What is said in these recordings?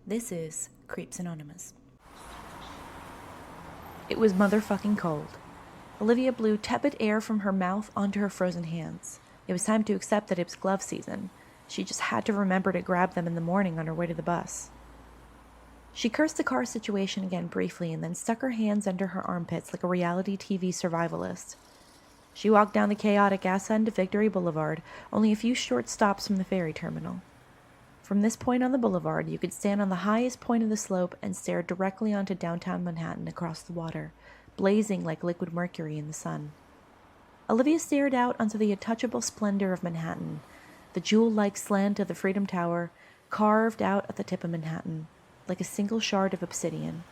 This is Creeps Anonymous. It was motherfucking cold. Olivia blew tepid air from her mouth onto her frozen hands. It was time to accept that it was glove season. She just had to remember to grab them in the morning on her way to the bus. She cursed the car situation again briefly and then stuck her hands under her armpits like a reality TV survivalist. She walked down the chaotic ass end of Victory Boulevard, only a few short stops from the ferry terminal. From this point on the boulevard, you could stand on the highest point of the slope and stare directly onto downtown Manhattan across the water, blazing like liquid mercury in the sun. Olivia stared out onto the untouchable splendor of Manhattan, the jewel-like slant of the Freedom Tower, carved out at the tip of Manhattan, like a single shard of obsidian.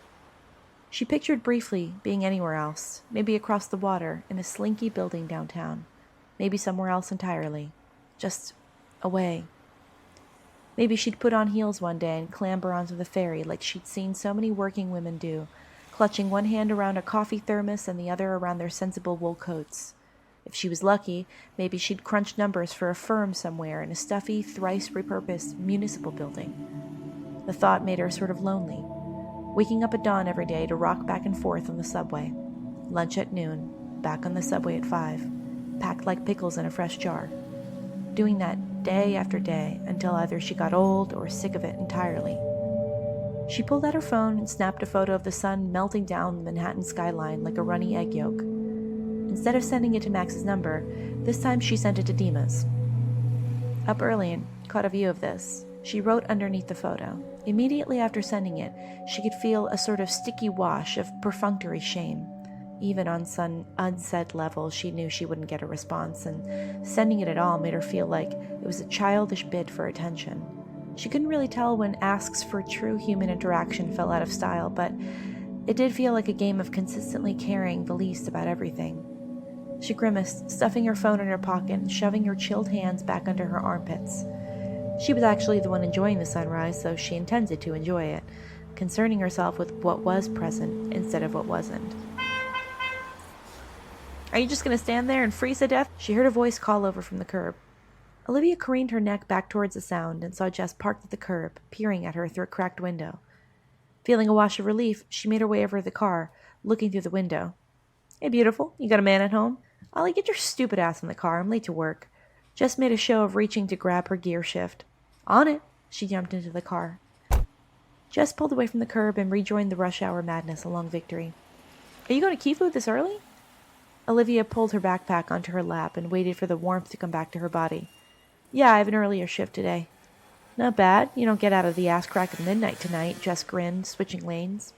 She pictured briefly being anywhere else, maybe across the water in a slinky building downtown, maybe somewhere else entirely, just away. Maybe she'd put on heels one day and clamber onto the ferry like she'd seen so many working women do, clutching one hand around a coffee thermos and the other around their sensible wool coats. If she was lucky, maybe she'd crunch numbers for a firm somewhere in a stuffy, thrice-repurposed municipal building. The thought made her sort of lonely, waking up at dawn every day to rock back and forth on the subway. Lunch at noon, back on the subway at 5, packed like pickles in a fresh jar. Doing that day after day until either she got old or sick of it entirely. She pulled out her phone and snapped a photo of the sun melting down the Manhattan skyline like a runny egg yolk. Instead of sending it to Max's number, this time she sent it to Dima's. Up early and caught a view of this. She wrote underneath the photo. Immediately after sending it, she could feel a sort of sticky wash of perfunctory shame. Even on some unsaid level, she knew she wouldn't get a response, and sending it at all made her feel like it was a childish bid for attention. She couldn't really tell when asks for true human interaction fell out of style, but it did feel like a game of consistently caring the least about everything. She grimaced, stuffing her phone in her pocket and shoving her chilled hands back under her armpits. She was actually the one enjoying the sunrise, so she intended to enjoy it, concerning herself with what was present instead of what wasn't. "Are you just going to stand there and freeze to death?" She heard a voice call over from the curb. Olivia careened her neck back towards the sound and saw Jess parked at the curb, peering at her through a cracked window. Feeling a wash of relief, she made her way over to the car, looking through the window. "Hey, beautiful, you got a man at home?" "Ollie, get your stupid ass in the car. I'm late to work." Jess made a show of reaching to grab her gear shift. "On it." She jumped into the car. Jess pulled away from the curb and rejoined the rush hour madness along Victory. "Are you going to Kifu this early?" Olivia pulled her backpack onto her lap and waited for the warmth to come back to her body. "Yeah, I have an earlier shift today." "Not bad. You don't get out of the ass crack of midnight tonight," Jess grinned, switching lanes.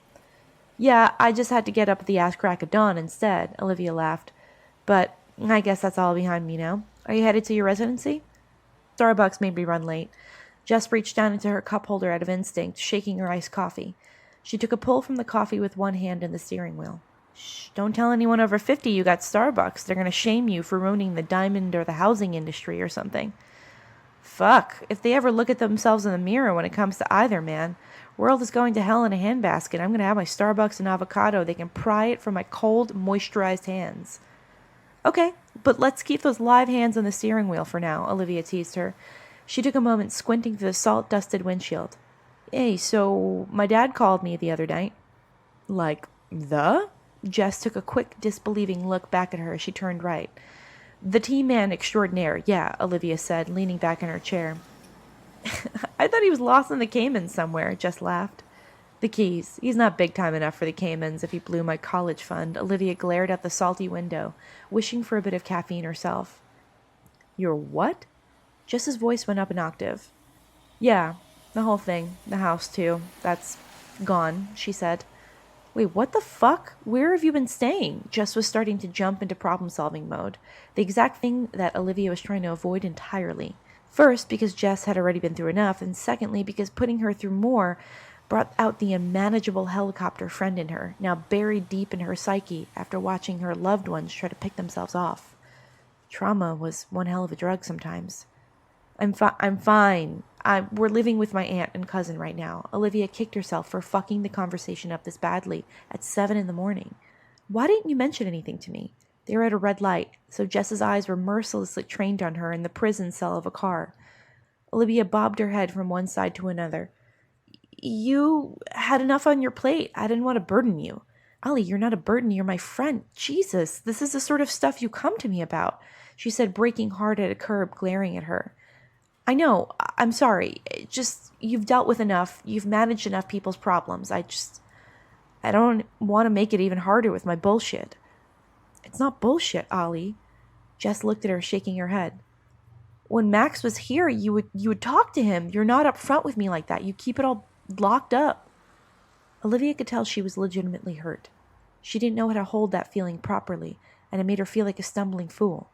"Yeah, I just had to get up at the ass crack of dawn instead," Olivia laughed. "But I guess that's all behind me now. Are you headed to your residency?" Starbucks made me run late. Jess reached down into her cup holder out of instinct, shaking her iced coffee. She took a pull from the coffee with one hand in the steering wheel. "Shh, don't tell anyone over 50 you got Starbucks. They're going to shame you for ruining the diamond or the housing industry or something." "Fuck, if they ever look at themselves in the mirror when it comes to either, man. World is going to hell in a handbasket. I'm going to have my Starbucks and avocado. They can pry it from my cold, moisturized hands." "Okay, but let's keep those live hands on the steering wheel for now," Olivia teased her. She took a moment squinting through the salt-dusted windshield. "Hey, so my dad called me the other night." "Like, the?" Jess took a quick, disbelieving look back at her as she turned right. "The T-man extraordinaire, yeah," Olivia said, leaning back in her chair. "I thought he was lost in the Caymans somewhere," Jess laughed. "The Keys. He's not big time enough for the Caymans if he blew my college fund." Olivia glared out the salty window, wishing for a bit of caffeine herself. "Your what?" Jess's voice went up an octave. "Yeah, the whole thing. The house, too. That's gone," she said. "Wait, what the fuck? Where have you been staying?" Jess was starting to jump into problem-solving mode, the exact thing that Olivia was trying to avoid entirely. First, because Jess had already been through enough, and secondly, because putting her through more brought out the unmanageable helicopter friend in her, now buried deep in her psyche after watching her loved ones try to pick themselves off. Trauma was one hell of a drug sometimes. I'm fine. We're living with my aunt and cousin right now." Olivia kicked herself for fucking the conversation up this badly at 7 a.m. "Why didn't you mention anything to me?" They were at a red light, so Jess's eyes were mercilessly trained on her in the prison cell of a car. Olivia bobbed her head from one side to another. You had enough on your plate. I didn't want to burden you. Ollie, you're not a burden. You're my friend. Jesus, this is the sort of stuff you come to me about, she said, breaking hard at a curb, glaring at her. I know. I'm sorry. You've dealt with enough. You've managed enough people's problems. I don't want to make it even harder with my bullshit. It's not bullshit, Ollie. Jess looked at her, shaking her head. When Max was here, you would talk to him. You're not upfront with me like that. You keep it all locked up. Olivia could tell she was legitimately hurt. She didn't know how to hold that feeling properly, and it made her feel like a stumbling fool.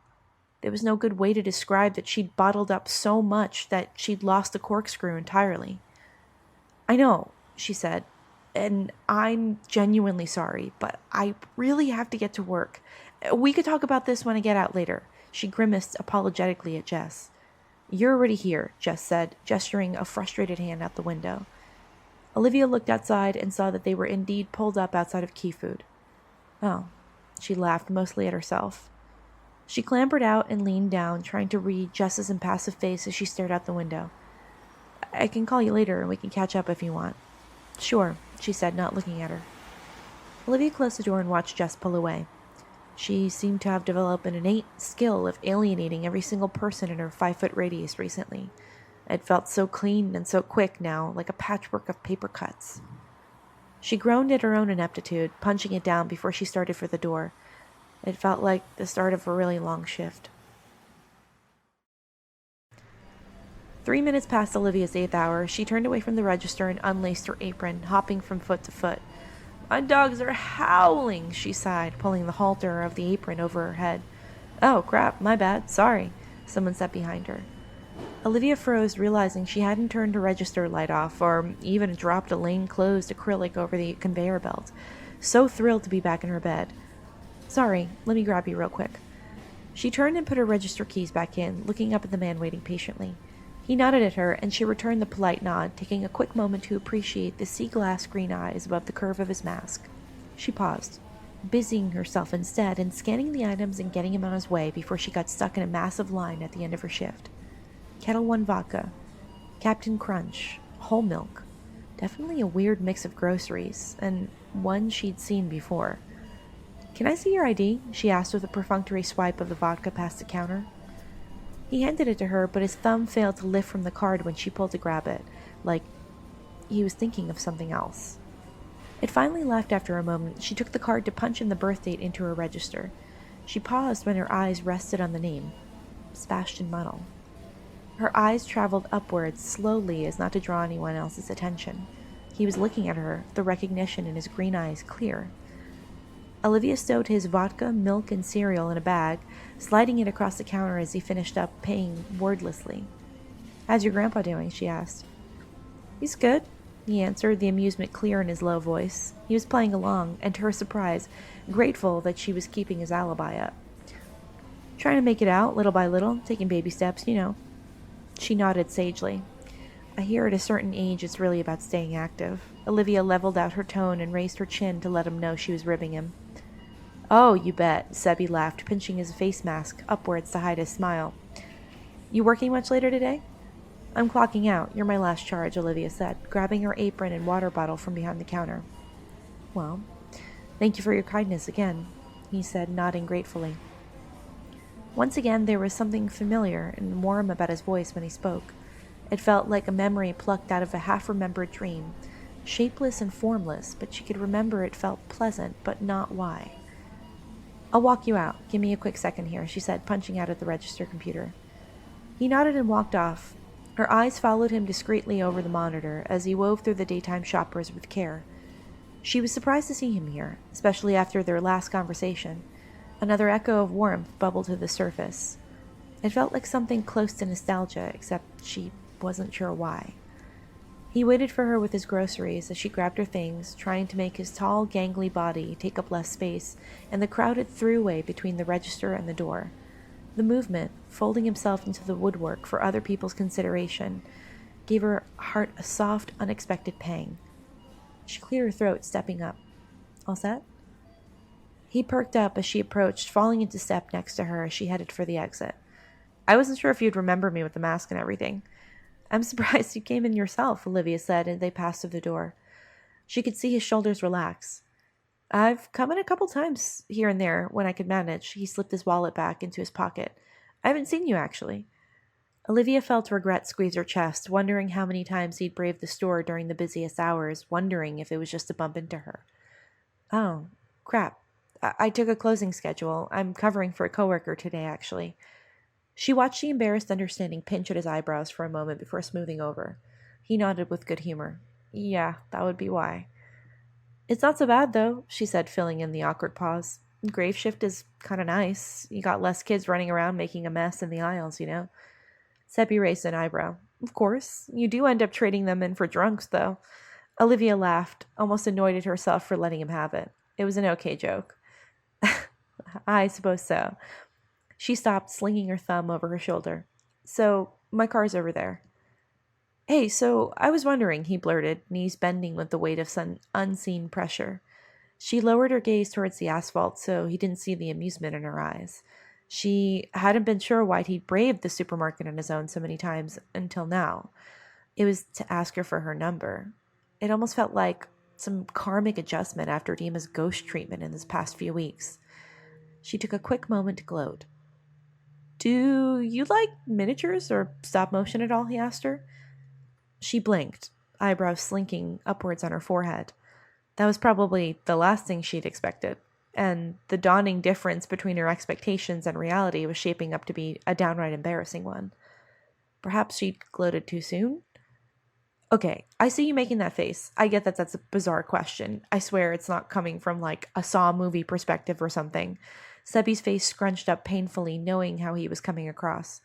There was no good way to describe that she'd bottled up so much that she'd lost the corkscrew entirely. I know, she said, and I'm genuinely sorry, but I really have to get to work. We could talk about this when I get out later. She grimaced apologetically at Jess. You're already here, Jess said, gesturing a frustrated hand out the window. Olivia looked outside and saw that they were indeed pulled up outside of Key Food. Oh, she laughed, mostly at herself. She clambered out and leaned down, trying to read Jess's impassive face as she stared out the window. I can call you later and we can catch up if you want. Sure, she said, not looking at her. Olivia closed the door and watched Jess pull away. She seemed to have developed an innate skill of alienating every single person in her 5-foot radius recently. It felt so clean and so quick now, like a patchwork of paper cuts. She groaned at her own ineptitude, punching it down before she started for the door. It felt like the start of a really long shift. 3 minutes past Olivia's 8th hour, she turned away from the register and unlaced her apron, hopping from foot to foot. My dogs are howling, she sighed, pulling the halter of the apron over her head. Oh, crap, my bad, sorry, someone said behind her. Olivia froze, realizing she hadn't turned her register light off or even dropped a lane-closed acrylic over the conveyor belt. So thrilled to be back in her bed. Sorry, let me grab you real quick. She turned and put her register keys back in, looking up at the man waiting patiently. He nodded at her, and she returned the polite nod, taking a quick moment to appreciate the sea-glass green eyes above the curve of his mask. She paused, busying herself instead in scanning the items and getting him on his way before she got stuck in a massive line at the end of her shift. Kettle One vodka, Captain Crunch, whole milk. Definitely a weird mix of groceries, and one she'd seen before. Can I see your ID? She asked with a perfunctory swipe of the vodka past the counter. He handed it to her, but his thumb failed to lift from the card when she pulled to grab it, like he was thinking of something else. It finally left after a moment. She took the card to punch in the birth date into her register. She paused when her eyes rested on the name, Sebastian Muddle. Her eyes traveled upwards slowly as not to draw anyone else's attention. He was looking at her, the recognition in his green eyes clear. Olivia stowed his vodka, milk, and cereal in a bag, sliding it across the counter as he finished up, paying wordlessly. How's your grandpa doing? She asked. He's good, he answered, the amusement clear in his low voice. He was playing along, and to her surprise, grateful that she was keeping his alibi up. Trying to make it out, little by little, taking baby steps, you know. She nodded sagely. I hear at a certain age it's really about staying active. Olivia leveled out her tone and raised her chin to let him know she was ribbing him. Oh, you bet, Sebi laughed, pinching his face mask upwards to hide his smile. You working much later today? I'm clocking out. You're my last charge, Olivia said, grabbing her apron and water bottle from behind the counter. Well, thank you for your kindness again, he said, nodding gratefully. Once again, there was something familiar and warm about his voice when he spoke. It felt like a memory plucked out of a half-remembered dream, shapeless and formless, but she could remember it felt pleasant, but not why. I'll walk you out. Give me a quick second here, she said, punching out at the register computer. He nodded and walked off. Her eyes followed him discreetly over the monitor as he wove through the daytime shoppers with care. She was surprised to see him here, especially after their last conversation. Another echo of warmth bubbled to the surface. It felt like something close to nostalgia, except she wasn't sure why. He waited for her with his groceries as she grabbed her things, trying to make his tall, gangly body take up less space in the crowded throughway between the register and the door. The movement, folding himself into the woodwork for other people's consideration, gave her heart a soft, unexpected pang. She cleared her throat, stepping up. All set? He perked up as she approached, falling into step next to her as she headed for the exit. I wasn't sure if you'd remember me with the mask and everything. I'm surprised you came in yourself, Olivia said, and they passed through the door. She could see his shoulders relax. I've come in a couple times here and there when I could manage. He slipped his wallet back into his pocket. I haven't seen you, actually. Olivia felt regret squeeze her chest, wondering how many times he'd braved the store during the busiest hours, wondering if it was just to bump into her. Oh, crap. I took a closing schedule. I'm covering for a coworker today, actually. She watched the embarrassed understanding pinch at his eyebrows for a moment before smoothing over. He nodded with good humor. Yeah, that would be why. It's not so bad, though, she said, filling in the awkward pause. Grave shift is kind of nice. You got less kids running around making a mess in the aisles, you know? Seppi raised an eyebrow. Of course. You do end up trading them in for drunks, though. Olivia laughed, almost annoyed at herself for letting him have it. It was an okay joke. I suppose so. She stopped, slinging her thumb over her shoulder. So, my car's over there. Hey, so I was wondering, he blurted, knees bending with the weight of some unseen pressure. She lowered her gaze towards the asphalt so he didn't see the amusement in her eyes. She hadn't been sure why he'd braved the supermarket on his own so many times until now. It was to ask her for her number. It almost felt like some karmic adjustment after Dima's ghost treatment in this past few weeks. She took a quick moment to gloat. Do you like miniatures or stop motion at all? He asked her. She blinked, eyebrows slinking upwards on her forehead. That was probably the last thing she'd expected, and the dawning difference between her expectations and reality was shaping up to be a downright embarrassing one. Perhaps she'd gloated too soon? Okay, I see you making that face. I get that that's a bizarre question. I swear it's not coming from, like, a Saw movie perspective or something. Sebby's face scrunched up painfully, knowing how he was coming across.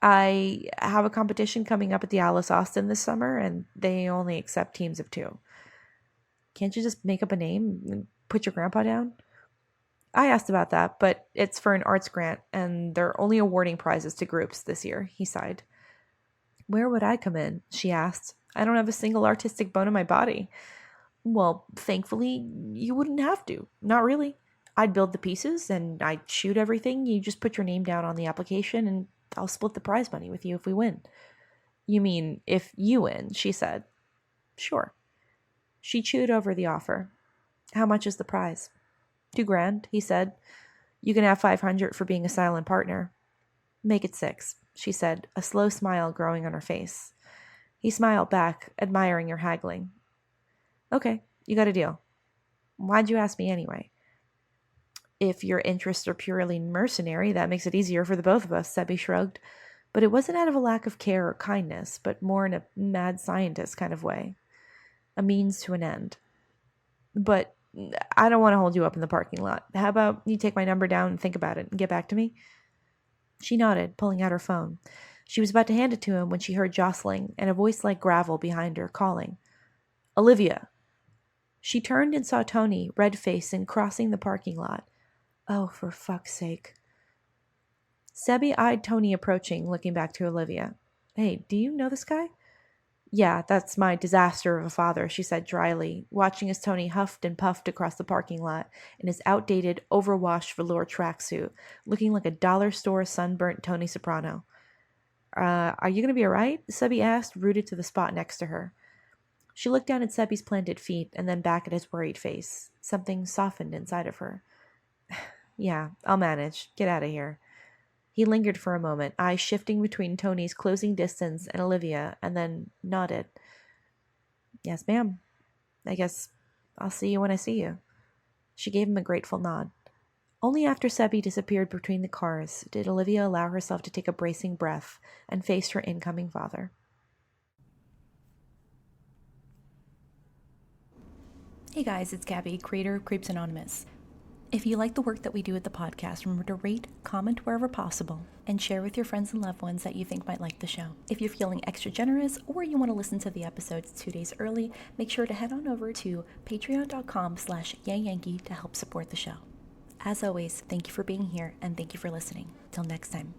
I have a competition coming up at the Alice Austin this summer, and they only accept teams of 2. Can't you just make up a name and put your grandpa down? I asked about that, but it's for an arts grant, and they're only awarding prizes to groups this year, he sighed. Where would I come in? She asked. I don't have a single artistic bone in my body. Well, thankfully, you wouldn't have to. Not really. I'd build the pieces, and I'd shoot everything. You just put your name down on the application, and I'll split the prize money with you if we win. You mean, if you win, she said. Sure. She chewed over the offer. How much is the prize? $2,000, he said. You can have $500 for being a silent partner. Make it $6,000, she said, a slow smile growing on her face. He smiled back, admiring her haggling. Okay, you got a deal. Why'd you ask me anyway? If your interests are purely mercenary, that makes it easier for the both of us, Sebby shrugged. But it wasn't out of a lack of care or kindness, but more in a mad scientist kind of way. A means to an end. But I don't want to hold you up in the parking lot. How about you take my number down and think about it and get back to me? She nodded, pulling out her phone. She was about to hand it to him when she heard jostling and a voice like gravel behind her calling. Olivia! She turned and saw Tony, red-faced and crossing the parking lot. Oh, for fuck's sake. Sebby eyed Tony approaching, looking back to Olivia. Hey, do you know this guy? Yeah, that's my disaster of a father, she said dryly, watching as Tony huffed and puffed across the parking lot in his outdated, overwashed velour tracksuit, looking like a dollar store sunburnt Tony Soprano. Are you going to be all right? Sebby asked, rooted to the spot next to her. She looked down at Sebby's planted feet and then back at his worried face. Something softened inside of her. Yeah, I'll manage. Get out of here. He lingered for a moment, eyes shifting between Tony's closing distance and Olivia, and then nodded. Yes, ma'am. I guess I'll see you when I see you. She gave him a grateful nod. Only after Sebby disappeared between the cars did Olivia allow herself to take a bracing breath and face her incoming father. Hey guys, it's Gabby, creator of Creeps Anonymous. If you like the work that we do at the podcast, remember to rate, comment wherever possible, and share with your friends and loved ones that you think might like the show. If you're feeling extra generous or you want to listen to the episodes 2 days early, make sure to head on over to patreon.com/yangyankee to help support the show. As always, thank you for being here and thank you for listening. Till next time.